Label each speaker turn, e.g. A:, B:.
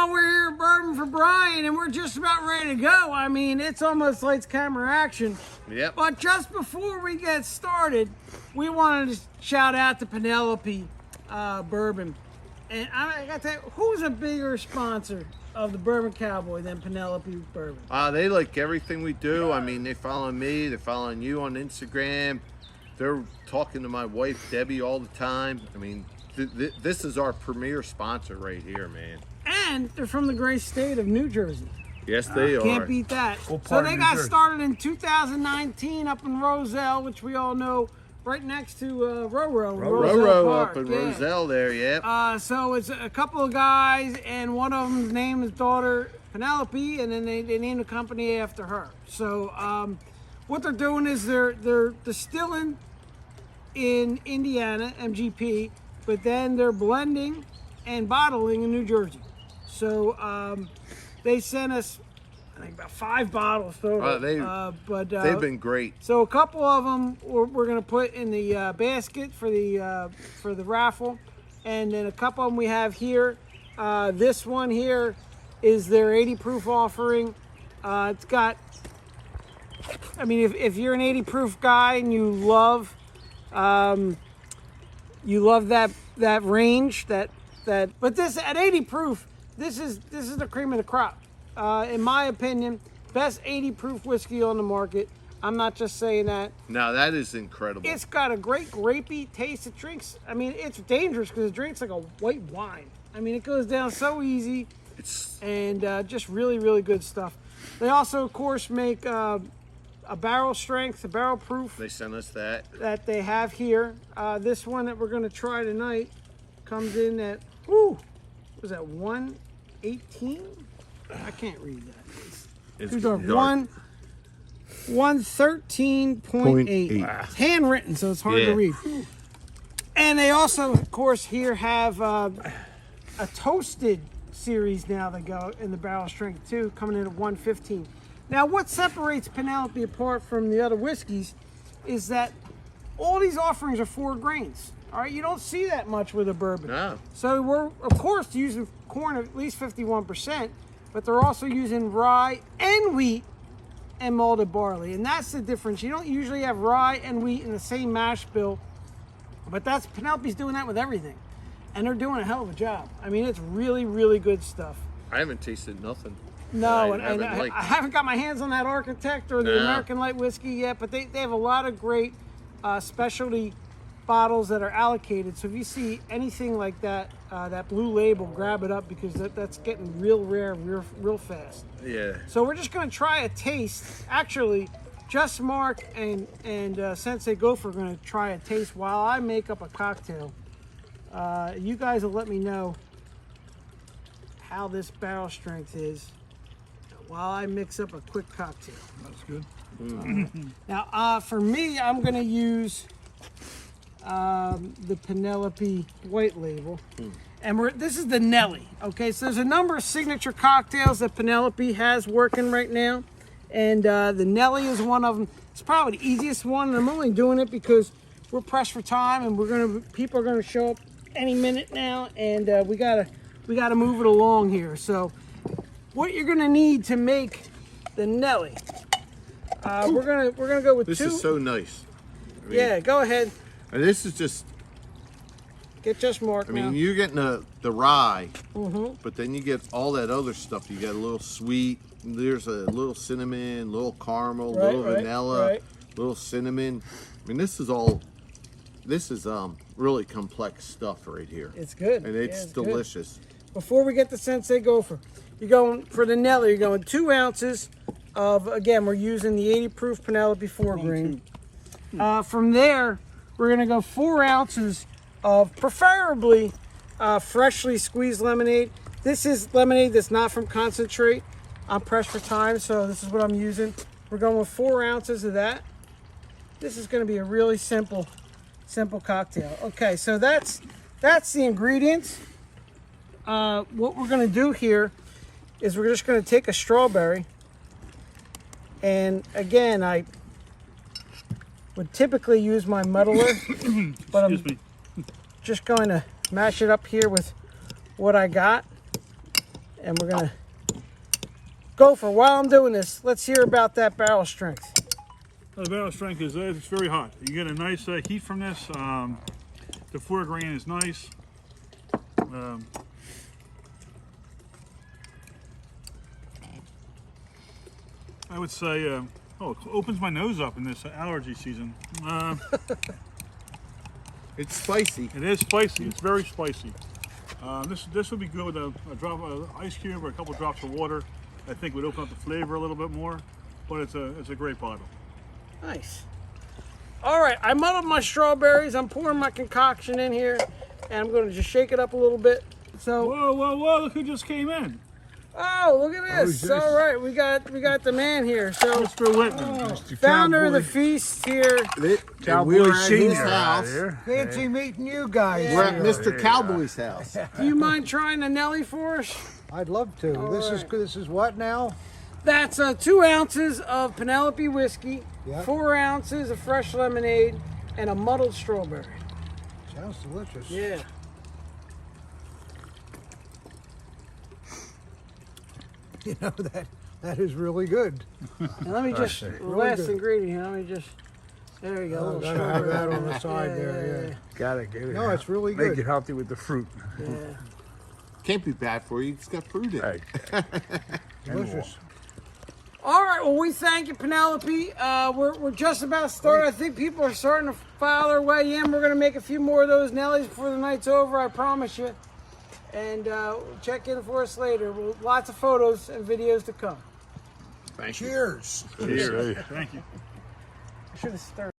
A: y'all, we're here at Bourbon for Brian, and we're just about ready to go. I mean, it's almost lights, camera, action.
B: Yep.
A: But just before we get started, we wanted to shout out to Penelope Bourbon. And I got to tell you, who's a bigger sponsor of the Bourbon Cowboy than Penelope Bourbon?
B: They like everything we do. I mean, they follow me, they're following you on Instagram. They're talking to my wife, Debbie, all the time. I mean, this is our premier sponsor right here, man.
A: And they're from the great state of New Jersey.
B: Yes, they are.
A: Can't beat that. So they got started in 2019 up in Roselle, which we all know, right next to
B: Roro up in Roselle there, yeah.
A: So it's a couple of guys, and one of them's named his daughter Penelope, and then they named the company after her. So what they're doing is they're distilling in Indiana, MGP, but then they're blending and bottling in New Jersey. So they sent us, I think, about 5 bottles total.
B: They've been great.
A: So a couple of them we're going to put in the basket for the raffle, and then a couple of them we have here. This one here is their 80 proof offering. It's got, I mean, if you're an 80 proof guy and you love that range, but this at 80 proof, this is the cream of the crop. In my opinion, best 80 proof whiskey on the market. I'm not just saying that.
B: No, that is incredible.
A: It's got a great grapey taste. It drinks, I mean, it's dangerous because it drinks like a white wine. I mean, it goes down so easy. And just really, really good stuff. They also, of course, make a barrel strength, a barrel proof.
B: They sent us that. That
A: they have here. This one that we're going to try tonight comes in at, what was that, 118? I can't read that.
B: It's dark.
A: 113.8. It's handwritten, so it's hard to read. And they also, of course, here have a toasted series now that go in the barrel strength too, coming in at 115. Now, what separates Penelope apart from the other whiskeys is that all these offerings are 4 grains. All right, you don't see that much with a bourbon.
B: No.
A: So we're, of course, using corn at least 51%, but they're also using rye and wheat and malted barley, and that's the difference. You don't usually have rye and wheat in the same mash bill, but that's Penelope's doing that with everything, and they're doing a hell of a job. I mean, it's really, really good stuff.
B: I haven't tasted nothing.
A: No, I haven't got my hands on that Architect or the American Light Whiskey yet, but they have a lot of great specialty bottles that are allocated. So if you see anything like that, that blue label, grab it up, because that's getting real rare real fast.
B: Yeah.
A: So we're just going to try a taste. Actually, Just Mark and Sensei Gopher are going to try a taste while I make up a cocktail. You guys will let me know how this barrel strength is while I mix up a quick cocktail.
C: That's good.
A: Now, for me, I'm going to use the Penelope White Label. And this is the Nellie. Okay, so there's a number of signature cocktails that Penelope has working right now. And the Nellie is one of them. It's probably the easiest one. And I'm only doing it because we're pressed for time, and people are gonna show up any minute now, and we gotta move it along here. So what you're gonna need to make the Nellie, we're gonna go with 2.
B: This is so nice.
A: I mean, yeah, go ahead.
B: And this is just.
A: Get Just Mark.
B: I mean,
A: now.
B: you're getting the rye, but then you get all that other stuff. You got a little sweet. There's a little cinnamon, little caramel, little vanilla, little cinnamon. I mean, this is really complex stuff right here.
A: It's good.
B: And it's delicious.
A: Good. Before we get to Sensei Gopher, you're going for the Nellie. You're going 2 ounces of, again, we're using the 80 proof Penelope 4 grain. From there, we're going to go 4 ounces of preferably freshly squeezed lemonade. This is lemonade that's not from concentrate. I'm pressed for time, so this is what I'm using. We're going with 4 ounces of that. This is going to be a really simple cocktail. Okay, so that's the ingredients. What we're going to do here is we're just going to take a strawberry, and again, I would typically use my muddler, but I'm just going to mash it up here with what I got. And we're gonna go for, while I'm doing this, let's hear about that barrel strength.
C: The barrel strength is it's very hot. You get a nice heat from this. The 4 grain is nice. I would say, it opens my nose up in this allergy season.
B: It's spicy.
C: It is spicy. It's very spicy. This would be good with a drop of ice cube or a couple drops of water. I think would open up the flavor a little bit more. But it's a great bottle.
A: Nice. All right, I muddled my strawberries. I'm pouring my concoction in here, and I'm going to just shake it up a little bit. So,
C: Whoa! Look who just came in.
A: oh, look at this! All right, we got the man here. So,
C: Mr. Whitman.
A: founder of the feast here.
B: We're at his house.
D: Fancy meeting you guys.
B: We're at Mr. Cowboy's house.
A: Do you mind trying the Nellie for us?
D: I'd love to. This is what now?
A: That's 2 ounces of Penelope whiskey,
D: Yep.
A: 4 ounces of fresh lemonade, and a muddled strawberry.
D: Sounds delicious.
A: Yeah.
D: You know that is really good.
A: And let me just, the last ingredient here, let me just, there you go. A little
D: Gotta have
A: strawberry.
D: that on the side there. Yeah.
E: Gotta get it.
D: No, it's really
E: Make
D: good.
E: it healthy with the fruit.
A: Yeah.
B: Can't be bad for you. It's got fruit in it.
E: Hey.
D: Delicious.
A: All right, well, we thank you, Penelope. We're just about started. I think people are starting to file their way in. We're going to make a few more of those Nellies before the night's over, I promise you. And check in for us later. Lots of photos and videos to come.
D: Cheers.
C: Cheers. Thank you.
A: I should have started.